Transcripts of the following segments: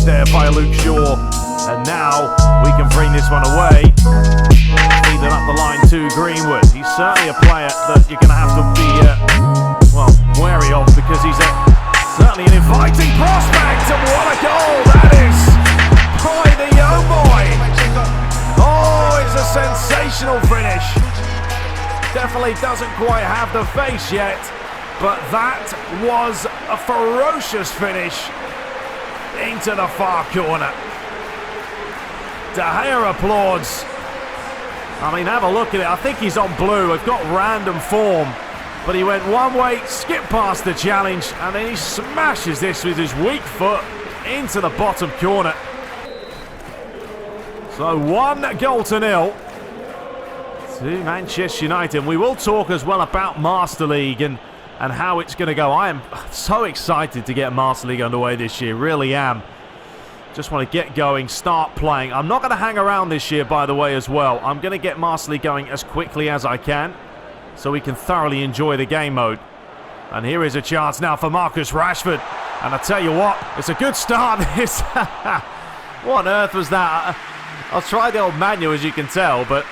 finish there by Luke Shaw. And now we can bring this one away. Feed it up the line to Greenwood. He's certainly a player that you're going to have to be, wary of, because he's certainly an inviting prospect. And what a goal that is by the young boy. Oh, it's a sensational finish. Definitely doesn't quite have the face yet, but that was a ferocious finish into the far corner. De Gea applauds. I mean, have a look at it. I think he's on blue. We've got random form, but he went one way, skipped past the challenge, and then he smashes this with his weak foot into the bottom corner. So 1-0 to Manchester United. We will talk as well about Master League and how it's going to go. I am so excited to get Master League underway this year. Really am. Just want to get going, start playing. I'm not going to hang around this year, by the way, as well. I'm going to get Master League going as quickly as I can so we can thoroughly enjoy the game mode. And here is a chance now for Marcus Rashford. And I tell you what, it's a good start. What on earth was that? I'll try the old manual, as you can tell, but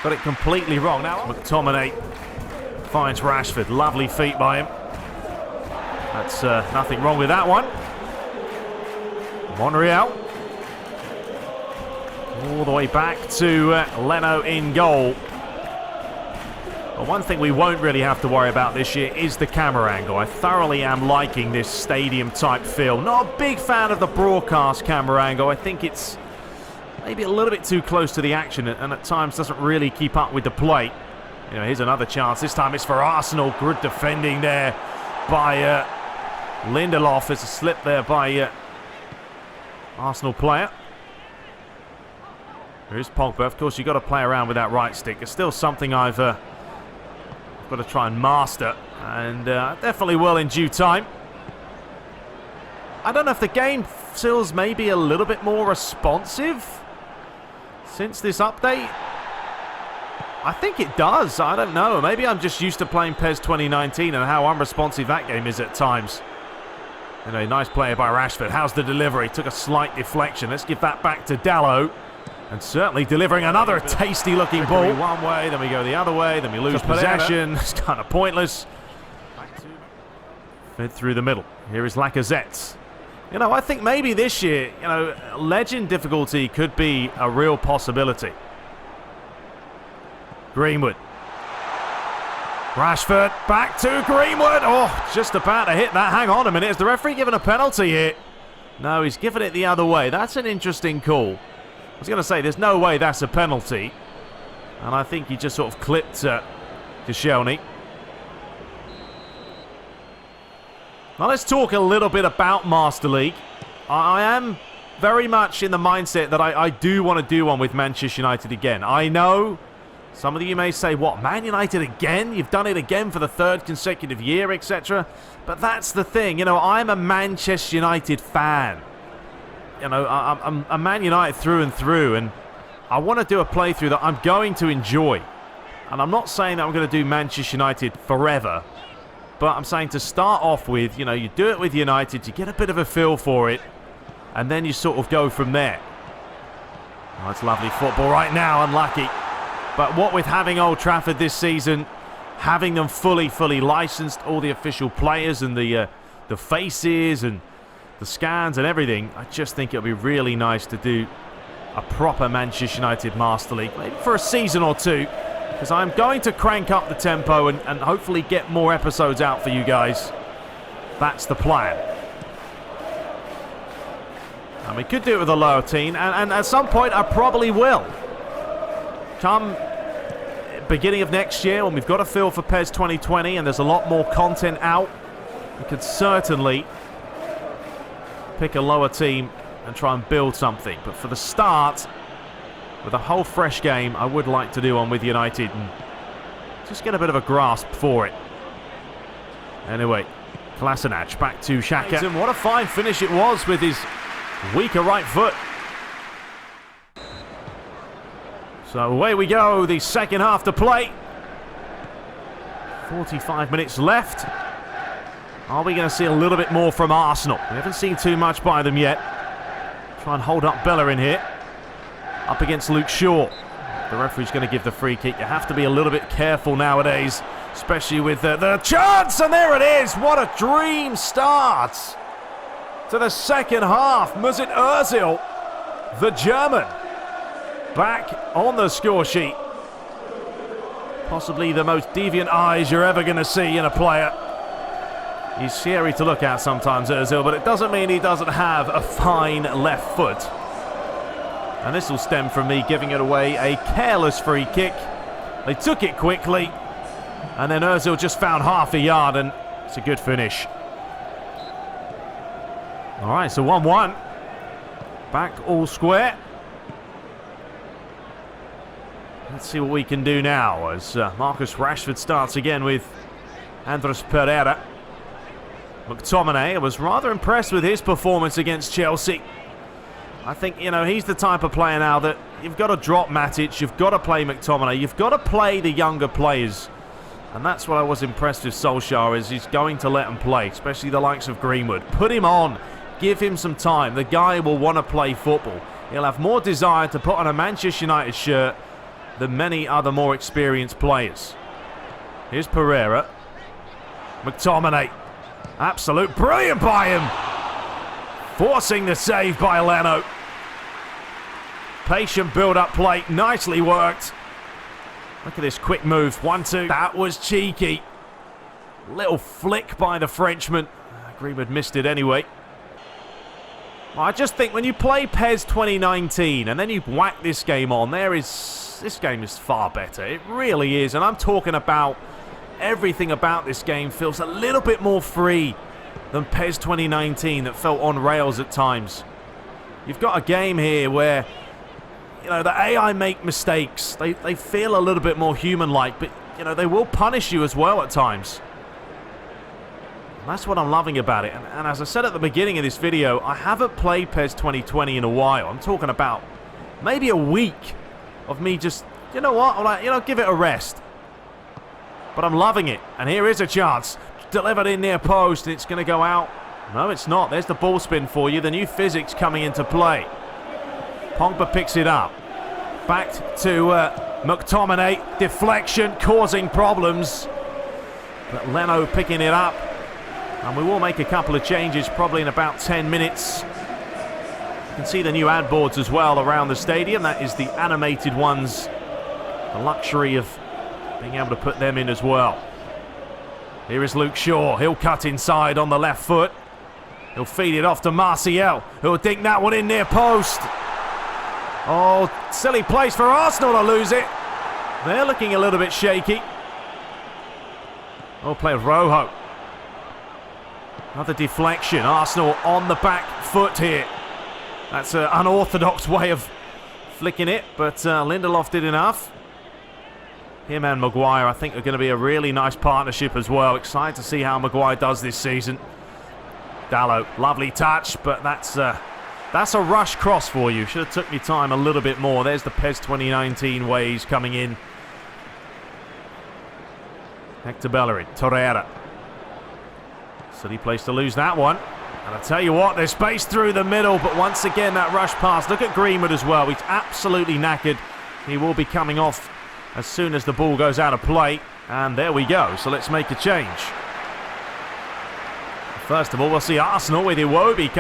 got it completely wrong. Now McTominay finds Rashford. Lovely feet by him. That's nothing wrong with that one. Monreal. All the way back to Leno in goal. But one thing we won't really have to worry about this year is the camera angle. I thoroughly am liking this stadium type feel. Not a big fan of the broadcast camera angle. I think it's maybe a little bit too close to the action and at times doesn't really keep up with the play. You know, here's another chance. This time it's for Arsenal. Good defending there by Lindelof. There's a slip there by Arsenal player. Here's Pogba. Of course, you've got to play around with that right stick. It's still something I've got to try and master, and definitely will in due time. I don't know if the game feels maybe a little bit more responsive since this update. I think it does. I don't know. Maybe I'm just used to playing PES 2019 and how unresponsive that game is at times. You know, nice player by Rashford. How's the delivery? Took a slight deflection. Let's give that back to Dalot. And certainly delivering another tasty looking ball. One way, then we go the other way, then we lose possession. It's kind of pointless. Fed through the middle. Here is Lacazette. You know, I think maybe this year, you know, legend difficulty could be a real possibility. Greenwood. Rashford back to Greenwood. Oh, just about to hit that. Hang on a minute. Is the referee giving a penalty here? No, he's given it the other way. That's an interesting call. I was going to say, there's no way that's a penalty. And I think he just sort of clipped Koscielny. Now let's talk a little bit about Master League. I am very much in the mindset that I do want to do one with Manchester United again. I know some of you may say, what, Man United again? You've done it again for the third consecutive year, etc. But that's the thing. You know, I'm a Manchester United fan. You know, I'm a Man United through and through, and I want to do a playthrough that I'm going to enjoy. And I'm not saying that I'm going to do Manchester United forever, but I'm saying to start off with, you know, you do it with United, you get a bit of a feel for it, and then you sort of go from there. Oh, that's lovely football right now, unlucky. But what with having Old Trafford this season, having them fully licensed, all the official players and the faces and the scans and everything, I just think it'll be really nice to do a proper Manchester United Master League, maybe for a season or two, because I'm going to crank up the tempo and hopefully get more episodes out for you guys. That's the plan. And we could do it with a lower team, and at some point I probably will. Come beginning of next year, when we've got a feel for PES 2020 and there's a lot more content out, we could certainly pick a lower team and try and build something. But for the start, with a whole fresh game, I would like to do one with United and just get a bit of a grasp for it. Anyway, Kolasinac back to Xhaka. And what a fine finish it was with his weaker right foot. So away we go, the second half to play. 45 minutes left. Are we going to see a little bit more from Arsenal? We haven't seen too much by them yet. Try and hold up Bellerin here. Up against Luke Shaw. The referee's going to give the free kick. You have to be a little bit careful nowadays, especially with the chance, and there it is. What a dream start to the second half. Mesut Ozil, the German, back on the score sheet. Possibly the most deviant eyes you're ever going to see in a player. He's scary to look at sometimes, Ozil, but it doesn't mean he doesn't have a fine left foot. And this will stem from me giving it away, a careless free kick. They took it quickly, and then Ozil just found half a yard, and it's a good finish. All right, so 1-1. Back all square. Let's see what we can do now as Marcus Rashford starts again with Andres Pereira. McTominay, I was rather impressed with his performance against Chelsea. I think, you know, he's the type of player now that you've got to drop Matic, you've got to play McTominay, you've got to play the younger players. And that's what I was impressed with Solskjaer, is he's going to let them play, especially the likes of Greenwood. Put him on, give him some time. The guy will want to play football. He'll have more desire to put on a Manchester United shirt than many other more experienced players. Here's Pereira. McTominay. Absolute brilliant by him. Forcing the save by Leno. Patient build-up play. Nicely worked. Look at this quick move. 1-2. That was cheeky. Little flick by the Frenchman. Greenwood missed it anyway. Well, I just think when you play PES 2019 and then you whack this game on, this game is far better. It really is. And I'm talking about everything about this game feels a little bit more free than PES 2019 that felt on rails at times. You've got a game here where, you know, the AI make mistakes. They feel a little bit more human-like, but, you know, they will punish you as well at times. And that's what I'm loving about it. And as I said at the beginning of this video, I haven't played PES 2020 in a while. I'm talking about maybe a week of me just, you know what, I'm like, you know, give it a rest. But I'm loving it. And here is a chance. Delivered in near post, and it's going to go out. No, it's not. There's the ball spin for you. The new physics coming into play. Pogba picks it up. Back to McTominay. Deflection causing problems. But Leno picking it up. And we will make a couple of changes probably in about 10 minutes. You can see the new ad boards as well around the stadium. That is the animated ones. The luxury of being able to put them in as well. Here is Luke Shaw. He'll cut inside on the left foot. He'll feed it off to Martial, who'll dink that one in near post. Oh, silly place for Arsenal to lose it. They're looking a little bit shaky. Oh, play with Rojo. Another deflection. Arsenal on the back foot here. That's an unorthodox way of flicking it, but Lindelof did enough. Him and Maguire, I think, are going to be a really nice partnership as well. Excited to see how Maguire does this season. Dalot, lovely touch, but that's a rush cross for you. Should have took me time a little bit more. There's the PES 2019 ways coming in. Hector Bellerin, Torreira. Silly place to lose that one. And I tell you what, there's space through the middle, but once again, that rush pass. Look at Greenwood as well. He's absolutely knackered. He will be coming off as soon as the ball goes out of play. And there we go. So let's make a change. First of all, we'll see Arsenal with Iwobi come.